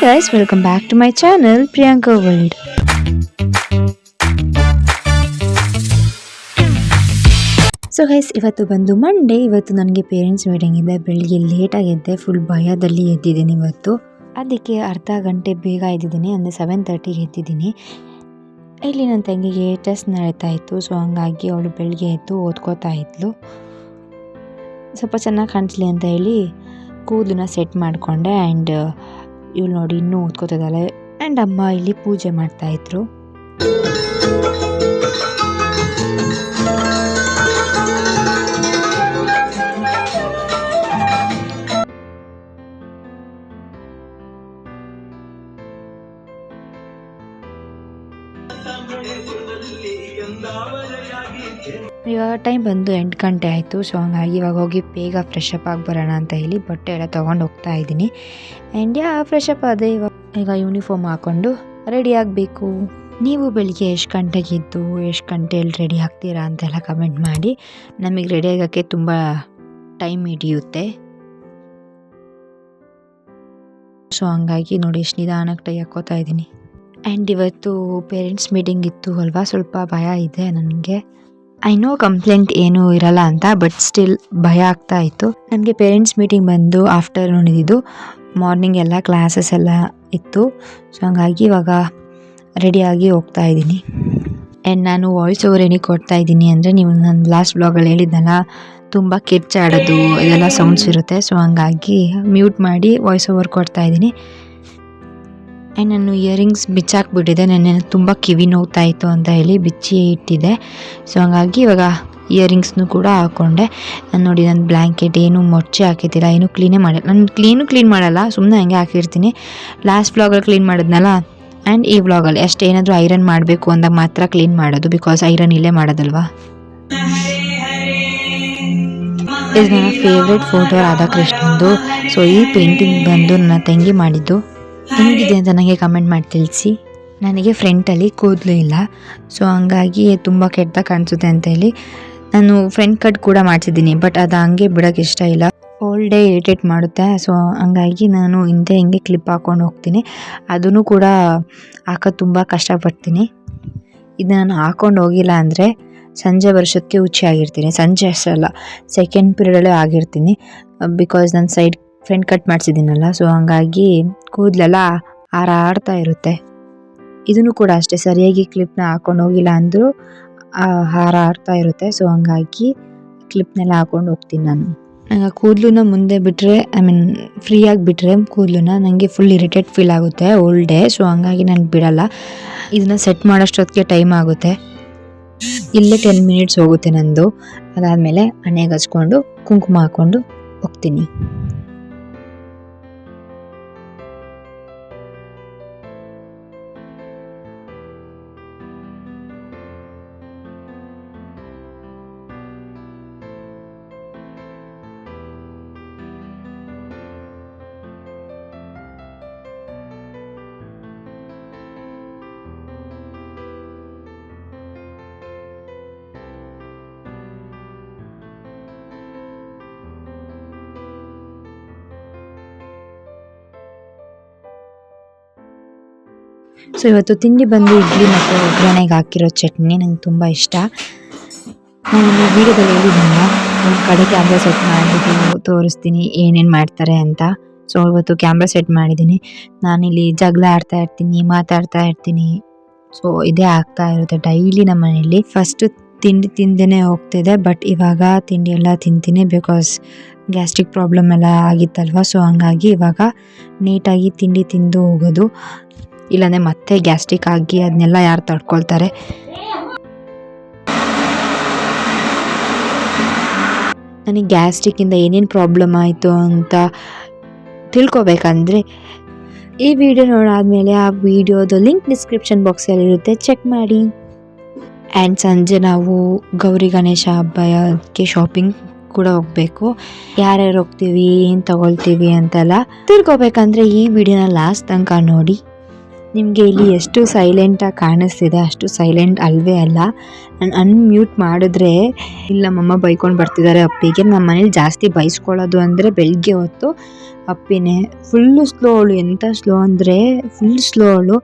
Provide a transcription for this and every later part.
guys, welcome back to my channel Priyanka World. So guys, ಇವತ್ತು ಬಂದು Monday. ಇವತ್ತು ನನಗೆ ಪೇರೆಂಟ್ಸ್ ಮೀಟಿಂಗ್ ಇದೆ. ಬೆಳಿಗ್ಗೆ ಲೇಟಾಗಿ ಎದ್ದೆ, ಫುಲ್ ಭಯದಲ್ಲಿ ಎದ್ದಿದ್ದೀನಿ ಇವತ್ತು. ಅದಕ್ಕೆ ಅರ್ಧ ಗಂಟೆ ಬೇಗ ಎದ್ದಿದ್ದೀನಿ, ಅಂದರೆ 7:30ಗೆ ಎದ್ದಿದ್ದೀನಿ. ಇಲ್ಲಿ ನನ್ನ ತಂಗಿಗೆ ಟೆಸ್ಟ್ ನಡೀತಾ ಇತ್ತು. ಸೊ ಹಂಗಾಗಿ ಅವಳು ಬೆಳಿಗ್ಗೆ ಎದ್ದು ಓದ್ಕೋತಾ ಇದ್ಲು. ಸ್ವಲ್ಪ ಚೆನ್ನಾಗಿ ಕಾಣಿಸ್ಲಿ ಅಂತ ಹೇಳಿ ಕೂದಲನ್ನ ಸೆಟ್ ಮಾಡಿಕೊಂಡೆ. ಆ್ಯಂಡ್ ಇವಳು ನೋಡಿ ಇನ್ನೂ ಓದ್ಕೋತಿದ್ದಾಳೆ. ಆ್ಯಂಡ್ ಅಮ್ಮ ಇಲ್ಲಿ ಪೂಜೆ ಮಾಡ್ತಾಯಿದ್ರು. ಇವಾಗ ಟೈಮ್ ಬಂದು 8 ಗಂಟೆ ಆಯಿತು. ಸೊ ಹಂಗಾಗಿ ಇವಾಗ ಹೋಗಿ ಬೇಗ ಫ್ರೆಶ್ ಅಪ್ ಆಗಿ ಬರೋಣ ಅಂತ ಹೇಳಿ ಬಟ್ಟೆ ಎಲ್ಲ ತೊಗೊಂಡು ಹೋಗ್ತಾ ಇದ್ದೀನಿ. ಆ್ಯಂಡ್ ಫ್ರೆಶ್ ಅಪ್ ಅದೇ ಈಗ ಯೂನಿಫಾರ್ಮ್ ಹಾಕ್ಕೊಂಡು ರೆಡಿ ಆಗಬೇಕು. ನೀವು ಬೆಳಿಗ್ಗೆ ಎಷ್ಟು ಗಂಟೆಗೆ ಇದ್ದು ಎಷ್ಟು ಗಂಟೆಯಲ್ಲಿ ರೆಡಿ ಆಗ್ತೀರಾ ಅಂತೆಲ್ಲ ಕಮೆಂಟ್ ಮಾಡಿ. ನಮಗೆ ರೆಡಿ ಆಗೋಕ್ಕೆ ತುಂಬ ಟೈಮ್ ಹಿಡಿಯುತ್ತೆ. ಸೊ ಹಂಗಾಗಿ ನೋಡಿ ಎಷ್ಟು ನಿಧಾನಕ್ಕೆ ಟೈ ಹಾಕ್ಕೋತಾ ಇದ್ದೀನಿ. ಆ್ಯಂಡ್ ಇವತ್ತು ಪೇರೆಂಟ್ಸ್ ಮೀಟಿಂಗ್ ಇತ್ತು ಅಲ್ವಾ, ಸ್ವಲ್ಪ ಭಯ ಇದೆ ನನಗೆ. ಐ ನೋ ಕಂಪ್ಲೇಂಟ್ ಏನೂ ಇರಲ್ಲ ಅಂತ, ಬಟ್ ಸ್ಟಿಲ್ ಭಯ ಆಗ್ತಾ ಇತ್ತು. ನಮಗೆ ಪೇರೆಂಟ್ಸ್ ಮೀಟಿಂಗ್ ಬಂದು ಆಫ್ಟರ್ನೂನ್ ಇದ್ದಿದ್ದು. ಮಾರ್ನಿಂಗ್ ಎಲ್ಲ ಕ್ಲಾಸಸ್ ಎಲ್ಲ ಇತ್ತು. ಸೊ ಹಂಗಾಗಿ ಇವಾಗ ರೆಡಿಯಾಗಿ ಹೋಗ್ತಾ ಇದ್ದೀನಿ. ಆ್ಯಂಡ್ ನಾನು ವಾಯ್ಸ್ ಓವರ್ ಏನಕ್ಕೆ ಕೊಡ್ತಾ ಇದ್ದೀನಿ ಅಂದರೆ, ನೀವು ನನ್ನ ಲಾಸ್ಟ್ ಬ್ಲಾಗಲ್ಲಿ ಹೇಳಿದ್ನಲ್ಲ, ತುಂಬ ಕಿರ್ಚಾಡೋದು ಇದೆಲ್ಲ ಸೌಂಡ್ಸ್ ಇರುತ್ತೆ. ಸೊ ಹಂಗಾಗಿ ಮ್ಯೂಟ್ ಮಾಡಿ ವಾಯ್ಸ್ ಓವರ್ ಕೊಡ್ತಾ ಇದ್ದೀನಿ. ಆ್ಯಂಡ್ ನಾನು ಇಯರಿಂಗ್ಸ್ ಬಿಚ್ಚಾಕ್ಬಿಟ್ಟಿದ್ದೆ. ನೆನ್ನೆ ತುಂಬ ಕಿವಿ ನೋವ್ತಾ ಇತ್ತು ಅಂತ ಹೇಳಿ ಬಿಚ್ಚಿ ಇಟ್ಟಿದ್ದೆ. ಸೊ ಹಂಗಾಗಿ ಇವಾಗ ಇಯರಿಂಗ್ಸ್ನು ಕೂಡ ಹಾಕ್ಕೊಂಡೆ. ನಾನು ನೋಡಿ, ನನ್ನ ಬ್ಲ್ಯಾಂಕೆಟ್ ಏನು ಮೊಚ್ಚೆ ಹಾಕಿದ್ದಿಲ್ಲ, ಏನು ಕ್ಲೀನೇ ಮಾಡಿಲ್ಲ. ನಾನು ಕ್ಲೀನ್ ಮಾಡಲ್ಲ, ಸುಮ್ಮನೆ ಹಂಗೆ ಹಾಕಿರ್ತೀನಿ. ಲಾಸ್ಟ್ ವ್ಲಾಗಲ್ಲಿ ಕ್ಲೀನ್ ಮಾಡಿದ್ನಲ್ಲ, ಆ್ಯಂಡ್ ಈ ವ್ಲಾಗಲ್ಲಿ ಅಷ್ಟೇನಾದರೂ ಐರನ್ ಮಾಡಬೇಕು ಅಂದಾಗ ಮಾತ್ರ ಕ್ಲೀನ್ ಮಾಡೋದು, ಬಿಕಾಸ್ ಐರನ್ ಇಲ್ಲೇ ಮಾಡೋದಲ್ವಾ. ಇದು ನನ್ನ ಫೇವ್ರೆಟ್ ಫೋಟೋ ರಾಧಾಕೃಷ್ಣಂದು. ಸೊ ಈ ಪೇಂಟಿಂಗ್ ಬಂದು ನನ್ನ ತಂಗಿ ಮಾಡಿದ್ದು. ಹೆಂಗಿದೆ ಅಂತ ನನಗೆ ಕಮೆಂಟ್ ಮಾಡಿ ತಿಳಿಸಿ. ನನಗೆ ಫ್ರಂಟಲ್ಲಿ ಕೂದಲು ಇಲ್ಲ. ಸೊ ಹಂಗಾಗಿ ತುಂಬ ಕೆಟ್ಟದಾಗ ಕಾಣಿಸುತ್ತೆ ಅಂತ ಹೇಳಿ ನಾನು ಫ್ರಂಟ್ ಕಟ್ ಕೂಡ ಮಾಡಿಸಿದ್ದೀನಿ. ಬಟ್ ಅದು ಹಂಗೆ ಬಿಡೋಕ್ಕೆ ಇಷ್ಟ ಇಲ್ಲ, ಹೋಲ್ ಡೇ ಇರಿಟೇಟ್ ಮಾಡುತ್ತೆ. ಸೊ ಹಂಗಾಗಿ ನಾನು ಹಿಂಗೆ ಕ್ಲಿಪ್ ಹಾಕ್ಕೊಂಡು ಹೋಗ್ತೀನಿ. ಅದನ್ನು ಕೂಡ ಹಾಕೋದು ತುಂಬ ಕಷ್ಟಪಡ್ತೀನಿ. ಇದು ನಾನು ಹಾಕ್ಕೊಂಡು ಹೋಗಿಲ್ಲ ಅಂದರೆ ಸಂಜೆ ವರ್ಷಕ್ಕೆ ಹುಚ್ಚಿ ಆಗಿರ್ತೀನಿ. ಸಂಜೆ ಅಷ್ಟಲ್ಲ, ಸೆಕೆಂಡ್ ಪೀರಿಯಡಲ್ಲೇ ಆಗಿರ್ತೀನಿ. ಬಿಕಾಸ್ ನಾನು ಸೈಡ್ ಫ್ರಂಟ್ ಕಟ್ ಮಾಡಿಸಿದ್ದೀನಲ್ಲ. ಸೊ ಹಂಗಾಗಿ ಕೂದಲೆಲ್ಲ ಹಾರಾಡ್ತಾ ಇರುತ್ತೆ. ಇದನ್ನು ಕೂಡ ಅಷ್ಟೇ, ಸರಿಯಾಗಿ ಕ್ಲಿಪ್ನ ಹಾಕ್ಕೊಂಡು ಹೋಗಿಲ್ಲ ಅಂದರೂ ಹಾರಾಡ್ತಾ ಇರುತ್ತೆ. ಸೊ ಹಂಗಾಗಿ ಕ್ಲಿಪ್ನೆಲ್ಲ ಹಾಕ್ಕೊಂಡು ಹೋಗ್ತೀನಿ ನಾನು. ನಂಗೆ ಕೂದಲನ್ನ ಮುಂದೆ ಬಿಟ್ಟರೆ, ಫ್ರೀಯಾಗಿ ಬಿಟ್ಟರೆ ಕೂದಲನ್ನ ನನಗೆ ಫುಲ್ ಇರಿಟೇಟ್ ಫೀಲ್ ಆಗುತ್ತೆ ಹೋಲ್ ಡೇ. ಸೊ ಹಂಗಾಗಿ ನಾನು ಬಿಡಲ್ಲ. ಇದನ್ನು ಸೆಟ್ ಮಾಡೋಷ್ಟೊತ್ತಿಗೆ ಟೈಮ್ ಆಗುತ್ತೆ. ಇಲ್ಲೇ 10 ಮಿನಿಟ್ಸ್ ಹೋಗುತ್ತೆ ನಂದು. ಅದಾದಮೇಲೆ ಹಣೆಗೆ ಹಚ್ಕೊಂಡು ಕುಂಕುಮ ಹಾಕ್ಕೊಂಡು ಹೋಗ್ತೀನಿ. ಸೊ ಇವತ್ತು ತಿಂಡಿ ಬಂದು ಇಡ್ಲಿ ಮತ್ತು ಒಗ್ಗರಣೆಗೆ ಹಾಕಿರೋ ಚಟ್ನಿ ನಂಗೆ ತುಂಬ ಇಷ್ಟ. ನಾನು ವೀಡಿಯೋದಲ್ಲಿ ಹೇಳಿದ್ದೀನಲ್ಲ, ಒಂದು ಕಡೆ ಕ್ಯಾಮ್ರಾ ಸೆಟ್ ಮಾಡಿಬಿಟ್ಟು ತೋರಿಸ್ತೀನಿ ಏನೇನು ಮಾಡ್ತಾರೆ ಅಂತ. ಸೊ ಇವತ್ತು ಕ್ಯಾಮ್ರಾ ಸೆಟ್ ಮಾಡಿದ್ದೀನಿ. ನಾನಿಲ್ಲಿ ಜಗಳ ಆಡ್ತಾ ಇರ್ತೀನಿ, ಮಾತಾಡ್ತಾ ಇರ್ತೀನಿ. ಸೊ ಇದೇ ಆಗ್ತಾ ಇರುತ್ತೆ ಡೈಲಿ ನಮ್ಮ ಮನೆಯಲ್ಲಿ. ಫಸ್ಟು ತಿಂಡಿ ತಿಂದೇ ಹೋಗ್ತಿದೆ, ಬಟ್ ಇವಾಗ ತಿಂಡಿ ಎಲ್ಲ ತಿಂತೀನಿ. ಬಿಕಾಸ್ ಗ್ಯಾಸ್ಟ್ರಿಕ್ ಪ್ರಾಬ್ಲಮ್ ಎಲ್ಲ ಆಗಿತ್ತಲ್ವ. ಸೊ ಹಂಗಾಗಿ ಇವಾಗ ನೀಟಾಗಿ ತಿಂಡಿ ತಿಂದು ಹೋಗೋದು, ಇಲ್ಲಾಂದರೆ ಮತ್ತೆ ಗ್ಯಾಸ್ಟ್ರಿಕ್ ಆಗಿ ಅದನ್ನೆಲ್ಲ ಯಾರು ತಡ್ಕೊಳ್ತಾರೆ. ನನಗೆ ಗ್ಯಾಸ್ಟ್ರಿಕ್ಕಿಂದ ಏನೇನು ಪ್ರಾಬ್ಲಮ್ ಆಯಿತು ಅಂತ ತಿಳ್ಕೊಬೇಕಂದ್ರೆ ಈ ವಿಡಿಯೋ ನೋಡಾದ್ಮೇಲೆ ಆ ವಿಡಿಯೋದ ಲಿಂಕ್ ಡಿಸ್ಕ್ರಿಪ್ಷನ್ ಬಾಕ್ಸಲ್ಲಿ ಇರುತ್ತೆ, ಚೆಕ್ ಮಾಡಿ. ಆ್ಯಂಡ್ ಸಂಜೆ ನಾವು ಗೌರಿ ಗಣೇಶ ಹಬ್ಬಕ್ಕೆ ಶಾಪಿಂಗ್ ಕೂಡ ಹೋಗಬೇಕು. ಯಾರ್ಯಾರು ಹೋಗ್ತೀವಿ, ಏನು ತಗೊಳ್ತೀವಿ ಅಂತೆಲ್ಲ ತಿಳ್ಕೊಬೇಕಂದ್ರೆ ಈ ವಿಡಿಯೋನ ಲಾಸ್ಟ್ ತನಕ ನೋಡಿ. ನಿಮಗೆ ಇಲ್ಲಿ ಎಷ್ಟು ಸೈಲೆಂಟಾಗಿ ಕಾಣಿಸ್ತಿದೆ ಅಷ್ಟು ಸೈಲೆಂಟ್ ಅಲ್ವೇ ಅಲ್ಲ. ನಾನು ಅನ್ಮ್ಯೂಟ್ ಮಾಡಿದ್ರೆ ಇಲ್ಲ ನಮ್ಮಮ್ಮ ಬೈಕೊಂಡು ಬರ್ತಿದ್ದಾರೆ ಅಪ್ಪಿಗೆ. ನಮ್ಮ ಮನೇಲಿ ಜಾಸ್ತಿ ಬೈಸ್ಕೊಳ್ಳೋದು ಅಂದರೆ ಬೆಳಗ್ಗೆ ಹೊತ್ತು ಅಪ್ಪಿನೇ. ಫುಲ್ಲು ಸ್ಲೋ ಅವಳು, ಎಂಥ ಸ್ಲೋ ಅಂದರೆ ಫುಲ್ ಸ್ಲೋ ಅವಳು.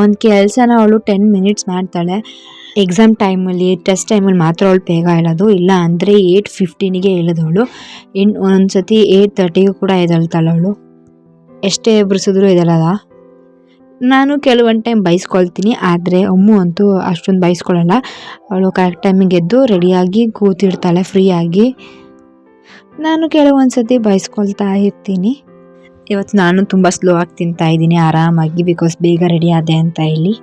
ಒಂದು ಕೆಲಸನ ಅವಳು 10 ಮಿನಿಟ್ಸ್ ಮಾಡ್ತಾಳೆ. ಎಕ್ಸಾಮ್ ಟೈಮಲ್ಲಿ, ಟೆಸ್ಟ್ ಟೈಮಲ್ಲಿ ಮಾತ್ರ ಅವಳು ಬೇಗ ಹೇಳೋದು, ಇಲ್ಲ ಅಂದರೆ 8:15ಗೆ ಹೇಳೋದವಳು. ಒಂದು ಸತಿ 8:30ಗೂ ಕೂಡ ಎದ್ದೇಳ್ತಾಳೆ ಅವಳು. ಎಷ್ಟೇ ಎಬ್ರಿಸಿದ್ರು ಎದ್ದೇಳಲ್ಲ. ನಾನು ಕೆಲವೊಂದು ಟೈಮ್ ಬೈಸ್ಕೊಳ್ತೀನಿ, ಆದರೆ ಅಮ್ಮು ಅಂತೂ ಅಷ್ಟೊಂದು ಬೈಸ್ಕೊಳ್ಳಲ್ಲ. ಅವಳು ಕರೆಕ್ಟ್ ಟೈಮಿಗೆ ಎದ್ದು ರೆಡಿಯಾಗಿ ಕೂತಿರ್ತಾಳೆ ಫ್ರೀಯಾಗಿ. ನಾನು ಕೆಲವೊಂದು ಸತಿ ಬೈಸ್ಕೊಳ್ತಾ ಇರ್ತೀನಿ. ಇವತ್ತು ನಾನು ತುಂಬ ಸ್ಲೋ ಆಗಿ ತಿಂತಾಯಿದ್ದೀನಿ ಆರಾಮಾಗಿ, ಬಿಕಾಸ್ ಬೇಗ ರೆಡಿ ಆದೆ ಅಂತ ಹೇಳಿ.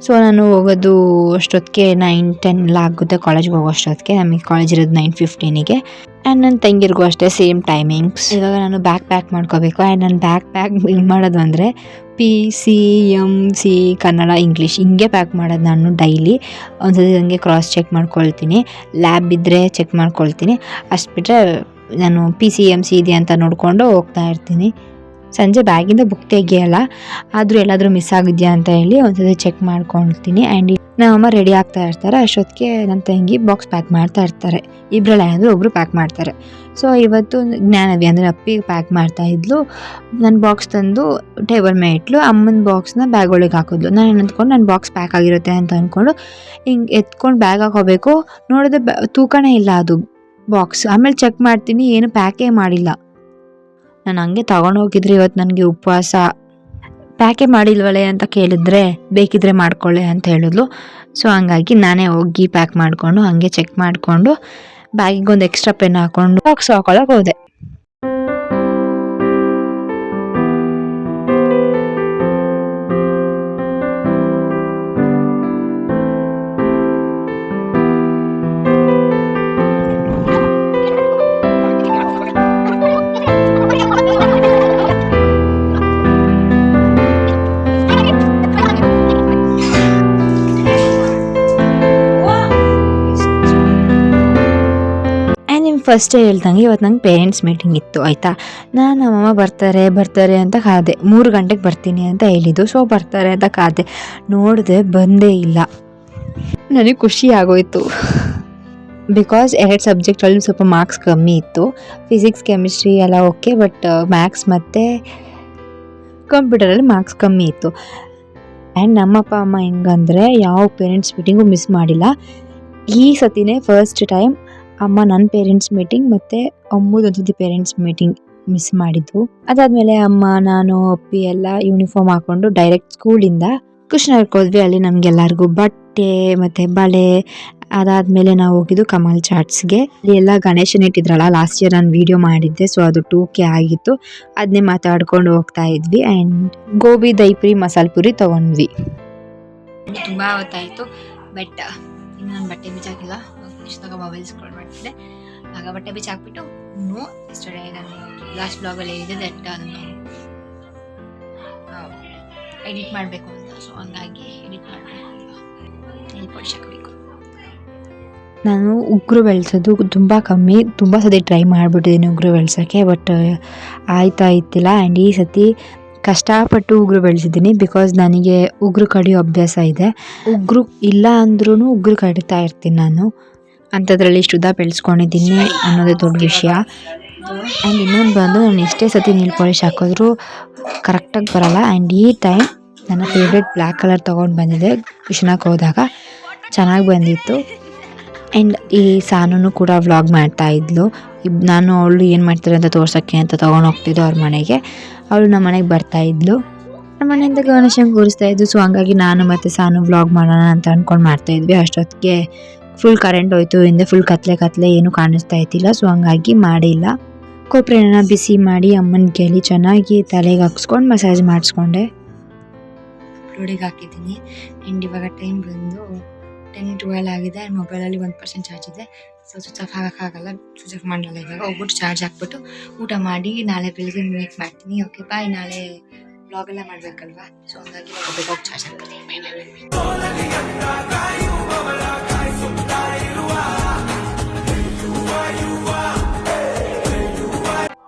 ಸೊ ನಾನು ಹೋಗೋದು ಅಷ್ಟೊತ್ತಿಗೆ 9-10 ಎಲ್ಲ ಆಗುತ್ತೆ ಕಾಲೇಜ್ಗೆ ಹೋಗೋ ಅಷ್ಟೊತ್ತಿಗೆ. ನಮಗೆ ಕಾಲೇಜ್ ಇರೋದು 9:15ಗೆ. ಆ್ಯಂಡ್ ನನ್ನ ತಂಗಿರಿಗೂ ಅಷ್ಟೇ ಸೇಮ್ ಟೈಮಿಂಗ್ಸ್. ಇವಾಗ ನಾನು ಬ್ಯಾಗ್ ಪ್ಯಾಕ್ ಮಾಡ್ಕೋಬೇಕು. ಆ್ಯಂಡ್ ನಾನು ಬ್ಯಾಗ್ ಹೆಂಗೆ ಮಾಡೋದು ಅಂದರೆ PCMC ಕನ್ನಡ ಇಂಗ್ಲೀಷ್ ಹಿಂಗೆ ಪ್ಯಾಕ್ ಮಾಡೋದು ನಾನು ಡೈಲಿ. ಒಂದ್ಸತಿ ಹಂಗೆ ಕ್ರಾಸ್ ಚೆಕ್ ಮಾಡ್ಕೊಳ್ತೀನಿ, ಲ್ಯಾಬ್ ಇದ್ದರೆ ಚೆಕ್ ಮಾಡ್ಕೊಳ್ತೀನಿ. ಅಷ್ಟು ಬಿಟ್ಟರೆ ನಾನು PCMC ಇದೆಯಾ ಅಂತ ನೋಡಿಕೊಂಡು ಹೋಗ್ತಾ ಇರ್ತೀನಿ. ಸಂಜೆ ಬ್ಯಾಗಿಂದ ಬುಕ್ ತೆಗಿಯಲ್ಲ, ಆದರೂ ಎಲ್ಲಾದರೂ ಮಿಸ್ ಆಗಿದೆಯಾ ಅಂತ ಹೇಳಿ ಒಂದ್ಸತಿ ಚೆಕ್ ಮಾಡ್ಕೊಳ್ತೀನಿ. ಆ್ಯಂಡ್ ನಮ್ಮಮ್ಮ ರೆಡಿ ಆಗ್ತಾ ಇರ್ತಾರೆ, ಅಷ್ಟೊತ್ತಿಗೆ ನನ್ನ ತಂಗಿ ಬಾಕ್ಸ್ ಪ್ಯಾಕ್ ಮಾಡ್ತಾ ಇರ್ತಾರೆ. ಇಬ್ಬರಲ್ಲಿ ಏನಾದರೂ ಒಬ್ಬರು ಪ್ಯಾಕ್ ಮಾಡ್ತಾರೆ. ಸೊ ಇವತ್ತು ಜ್ಞಾನವಿ ಅಂದರೆ ಅಪ್ಪಿಗೆ ಪ್ಯಾಕ್ ಮಾಡ್ತಾ ಇದ್ಲು. ನನ್ನ ಬಾಕ್ಸ್ ತಂದು ಟೇಬಲ್ ಮೇಲೆ ಇಟ್ಲು, ಅಮ್ಮನ ಬಾಕ್ಸ್ನ ಬ್ಯಾಗ್ ಒಳಗೆ ಹಾಕಿದ್ಲು. ನಾನು ಅಂದ್ಕೊಂಡು ನನ್ನ ಬಾಕ್ಸ್ ಪ್ಯಾಕ್ ಆಗಿರುತ್ತೆ ಅಂತ ಅಂದ್ಕೊಂಡು ಹಿಂಗೆ ಎತ್ಕೊಂಡು ಬ್ಯಾಗ್ ಹಾಕೋಬೇಕು, ನೋಡಿದ್ರೆ ತೂಕನೇ ಇಲ್ಲ ಅದು ಬಾಕ್ಸ್. ಆಮೇಲೆ ಚೆಕ್ ಮಾಡ್ತೀನಿ, ಏನು ಪ್ಯಾಕೇ ಮಾಡಿಲ್ಲ. ನಾನು ಹಂಗೆ ತೊಗೊಂಡೋಗಿದ್ರೆ ಇವತ್ತು ನನಗೆ ಉಪವಾಸ. ಪ್ಯಾಕೇ ಮಾಡಿಲ್ವಳೆ ಅಂತ ಕೇಳಿದ್ರೆ ಬೇಕಿದ್ರೆ ಮಾಡ್ಕೊಳ್ಳೆ ಅಂತ ಹೇಳಿದ್ಲು. ಸೊ ಹಂಗಾಗಿ ನಾನೇ ಹೋಗಿ ಪ್ಯಾಕ್ ಮಾಡಿಕೊಂಡು ಹಾಗೆ ಚೆಕ್ ಮಾಡಿಕೊಂಡು ಬ್ಯಾಗಿಗೆ ಒಂದು ಎಕ್ಸ್ಟ್ರಾ ಪೆನ್ ಹಾಕ್ಕೊಂಡು ಬಾಕ್ಸ್ ಹಾಕೊಳ್ಳೋಕೆ ಹೋದೆ. ಫಸ್ಟೇ ಹೇಳ್ದಂಗೆ ಇವತ್ತು ನಂಗೆ ಪೇರೆಂಟ್ಸ್ ಮೀಟಿಂಗ್ ಇತ್ತು ಆಯಿತಾ. ನಮ್ಮಮ್ಮ ಬರ್ತಾರೆ ಅಂತ ಕಾದೆ. 3 ಗಂಟೆಗೆ ಬರ್ತೀನಿ ಅಂತ ಹೇಳಿದ್ದು. ಸೊ ಬರ್ತಾರೆ ಅಂತ ಕಾದೆ, ನೋಡಿದೆ ಬಂದೇ ಇಲ್ಲ. ನನಗೆ ಖುಷಿ ಆಗೋಯ್ತು, ಬಿಕಾಸ್ 2 ಸಬ್ಜೆಕ್ಟಲ್ಲಿ ಸ್ವಲ್ಪ ಮಾರ್ಕ್ಸ್ ಕಮ್ಮಿ ಇತ್ತು. ಫಿಸಿಕ್ಸ್ ಕೆಮಿಸ್ಟ್ರಿ ಎಲ್ಲ ಓಕೆ, ಬಟ್ ಮ್ಯಾಥ್ಸ್ ಮತ್ತು ಕಂಪ್ಯೂಟರಲ್ಲಿ ಮಾರ್ಕ್ಸ್ ಕಮ್ಮಿ ಇತ್ತು. ಆ್ಯಂಡ್ ನಮ್ಮ ಅಪ್ಪ ಅಮ್ಮ ಹೆಂಗಂದರೆ ಯಾವ ಪೇರೆಂಟ್ಸ್ ಮೀಟಿಂಗು ಮಿಸ್ ಮಾಡಿಲ್ಲ. ಈ ಸತಿನೇ ಫಸ್ಟ್ ಟೈಮ್ ಅಮ್ಮ ನನ್ನ ಪೇರೆಂಟ್ಸ್ ಮೀಟಿಂಗ್ ಮತ್ತು ಅಮ್ಮದೊಂದು ಪೇರೆಂಟ್ಸ್ ಮೀಟಿಂಗ್ ಮಿಸ್ ಮಾಡಿದ್ದು. ಅದಾದಮೇಲೆ ಅಮ್ಮ, ನಾನು, ಅಪ್ಪಿ ಎಲ್ಲ ಯೂನಿಫಾರ್ಮ್ ಹಾಕ್ಕೊಂಡು ಡೈರೆಕ್ಟ್ ಸ್ಕೂಲಿಂದ ಕೃಷ್ಣನಗರಕ್ಕೆ ಹೋದ್ವಿ. ಅಲ್ಲಿ ನಮಗೆಲ್ಲರಿಗೂ ಬಟ್ಟೆ ಮತ್ತು ಬಳೆ. ಅದಾದಮೇಲೆ ನಾವು ಹೋಗಿದ್ದು ಕಮಲ್ ಚಾಟ್ಸ್ಗೆ. ಅಲ್ಲಿ ಎಲ್ಲ ಗಣೇಶನ ಇಟ್ಟಿದ್ರಲ್ಲ, ಲಾಸ್ಟ್ ಇಯರ್ ನಾನು ವೀಡಿಯೋ ಮಾಡಿದ್ದೆ. ಸೊ ಅದು 2K ಆಗಿತ್ತು, ಅದನ್ನೇ ಮಾತಾಡ್ಕೊಂಡು ಹೋಗ್ತಾ ಇದ್ವಿ. ಆ್ಯಂಡ್ ಗೋಬಿ ದೈಪುರಿ ಮಸಾಲೆ ಪುರಿ ತೊಗೊಂಡ್ವಿ. ತುಂಬ ಹೊತ್ತಾಯಿತು, ಬಟ್ ಇನ್ನು ನಾನು ಬಟ್ಟೆ ಬಿಚ್ಚಾಕಿಲ್ಲ. ಇಷ್ಟಾಗ ಮೊಬೈಲ್ ಸ್ಕ್ರೋಲ್ ಮಾಡ್ತಿದ್ದೆ, ಆಗ ಬಟ್ಟೆ ಬಿಚ್ಚಾಕ್ಬಿಟ್ಟು ಎಸ್ಟರ್ಡೇ ನಾನು ಲಾಸ್ಟ್ ಬ್ಲಾಗಲ್ಲಿ ಹೇಳಿದೆ ದಟ್ ನಾನು ಎಡಿಟ್ ಮಾಡಬೇಕು ಅಂತ. ಸೊ ಹಂಗಾಗಿ ಎಡಿಟ್ ಮಾಡಬೇಕು ಅಂತ ಎಲ್ಲಿ ಪಾಲಿಶ್ ಹಾಕಬೇಕು. ನಾನು ಉಗುರು ಬೆಳೆಸೋದು ತುಂಬ ಕಮ್ಮಿ, ತುಂಬ ಸತಿ ಟ್ರೈ ಮಾಡಿಬಿಟ್ಟಿದ್ದೀನಿ ಉಗುರು ಬೆಳೆಸೋಕ್ಕೆ, ಬಟ್ ಆಯ್ತಿಲ್ಲ. ಆ್ಯಂಡ್ ಈ ಸತಿ ಕಷ್ಟಪಟ್ಟು ಉಗುರು ಬೆಳೆಸಿದ್ದೀನಿ, ಬಿಕಾಸ್ ನನಗೆ ಉಗುರು ಕಡಿಯೋ ಅಭ್ಯಾಸ ಇದೆ. ಉಗುರು ಇಲ್ಲ ಅಂದ್ರೂ ಉಗುರು ಕಡಿತಾ ಇರ್ತೀನಿ ನಾನು. ಅಂಥದ್ರಲ್ಲಿ ಇಷ್ಟು ಉದ್ದ ಬೆಳೆಸ್ಕೊಂಡಿದ್ದೀನಿ ಅನ್ನೋದೇ ದೊಡ್ಡ ವಿಷಯ. ಆ್ಯಂಡ್ ಇನ್ನೊಂದು ಬಂದು ನಾನು ಎಷ್ಟೇ ಸತಿ ನೀಲ್ ಪಾಲಿಶ್ ಹಾಕಿದ್ರೂ ಕರೆಕ್ಟಾಗಿ ಬರೋಲ್ಲ. ಆ್ಯಂಡ್ ಈ ಟೈಮ್ ನನ್ನ ಫೇವ್ರೆಟ್ ಬ್ಲ್ಯಾಕ್ ಕಲರ್ ತೊಗೊಂಡು ಬಂದಿದ್ದೆ. ಕೃಷ್ಣಕ್ಕೆ ಹೋದಾಗ ಚೆನ್ನಾಗಿ ಬಂದಿತ್ತು. ಆ್ಯಂಡ್ ಈ ಸಾನು ಕೂಡ ವ್ಲಾಗ್ ಮಾಡ್ತಾಯಿದ್ಲು. ನಾನು ಅವಳು ಏನು ಮಾಡ್ತಾರೆ ಅಂತ ತೋರ್ಸೋಕ್ಕೆ ಅಂತ ತೊಗೊಂಡು ಹೋಗ್ತಿದ್ದೆ ಅವ್ರ ಮನೆಗೆ. ಅವಳು ನಮ್ಮ ಮನೆಗೆ ಬರ್ತಾಯಿದ್ಲು, ನಮ್ಮ ಮನೆಯಿಂದ ಗಣೇಶನ ಕೂರಿಸ್ತಾಯಿದ್ದು. ಸೊ ಹಂಗಾಗಿ ನಾನು ಮತ್ತು ಸಾನು ವ್ಲಾಗ್ ಮಾಡೋಣ ಅಂತ ಅಂದ್ಕೊಂಡು ಮಾಡ್ತಾಯಿದ್ವಿ. ಅಷ್ಟೊತ್ತಿಗೆ ಫುಲ್ ಕರೆಂಟ್ ಹೋಯ್ತು, ಹಿಂದೆ ಫುಲ್ ಕತ್ಲೆ ಏನು ಕಾಣಿಸ್ತಾ ಇದ್ದಿಲ್ಲ. ಸೊ ಹಂಗಾಗಿ ಮಾಡಿಲ್ಲ. ಕೊಬ್ಬರಿ ಎಣ್ಣೆನ ಬಿಸಿ ಮಾಡಿ ಅಮ್ಮನ ಕೇಳಿ ಚೆನ್ನಾಗಿ ತಲೆಗೆ ಹಾಕ್ಸ್ಕೊಂಡು ಮಸಾಜ್ ಮಾಡಿಸ್ಕೊಂಡೆ. ಅಪ್ಲೋಡಿಗೆ ಹಾಕಿದ್ದೀನಿ. ಆ್ಯಂಡ್ ಇವಾಗ ಟೈಮ್ ಬಂದು 10-12 ಆಗಿದೆ. ಮೊಬೈಲಲ್ಲಿ 1% ಚಾರ್ಜ್ ಇದೆ. ಸೊ ಸ್ವಿಚ್ ಆಫ್ ಆಗೋಕ್ಕಾಗಲ್ಲ, ಸ್ವಿಚ್ ಆಫ್ ಮಾಡಲ್ಲ. ಇವಾಗ ಹೋಗ್ಬಿಟ್ಟು ಚಾರ್ಜ್ ಹಾಕ್ಬಿಟ್ಟು ಊಟ ಮಾಡಿ ನಾಳೆ ಬೆಳಗ್ಗೆ ಮೀಟ್ ಮಾಡ್ತೀನಿ. Okay bye. ನಾಳೆ ವ್ಲಾಗೆಲ್ಲ ಮಾಡಬೇಕಲ್ವಾ, ಸೊ ಹಂಗಾಗಿ ಹೋಗಿ ಚಾರ್ಜ್ ಹಾಕ್ತೀನಿ.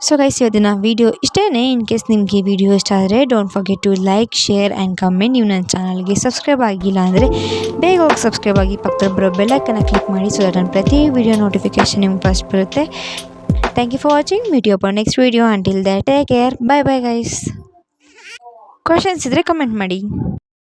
ಸೊ ಗೈಸ್, ಇವತ್ತಿನ ವಿಡಿಯೋ ಇಷ್ಟೇ. ಇನ್ ಕೇಸ್ ನಿಮಗೆ ಈ ವಿಡಿಯೋ ಇಷ್ಟ ಆದರೆ don't forget to like, share and comment. ನೀವು ನನ್ನ ಚಾನಲ್ಗೆ ಸಬ್ಸ್ಕ್ರೈಬ್ ಆಗಿಲ್ಲ ಅಂದರೆ ಬೇಗ ಹೋಗಿ ಸಬ್ಸ್ಕ್ರೈಬ್ ಆಗಿ, ಪಕ್ಕದಲ್ಲಿ ಬರೋ ಬೆಲ್ ಐಕನ್ನ ಕ್ಲಿಕ್ ಮಾಡಿ. ಸೊ ದಟ್ ನನ್ನ ಪ್ರತಿ ವಿಡಿಯೋ ನೋಟಿಫಿಕೇಷನ್ ನಿಮ್ಗೆ ಫಸ್ಟ್ ಬರುತ್ತೆ. Thank you for watching. Meet you upon next video. Until that take care. Bye bye guys. Questions ಇದ್ದರೆ ಕಮೆಂಟ್ ಮಾಡಿ.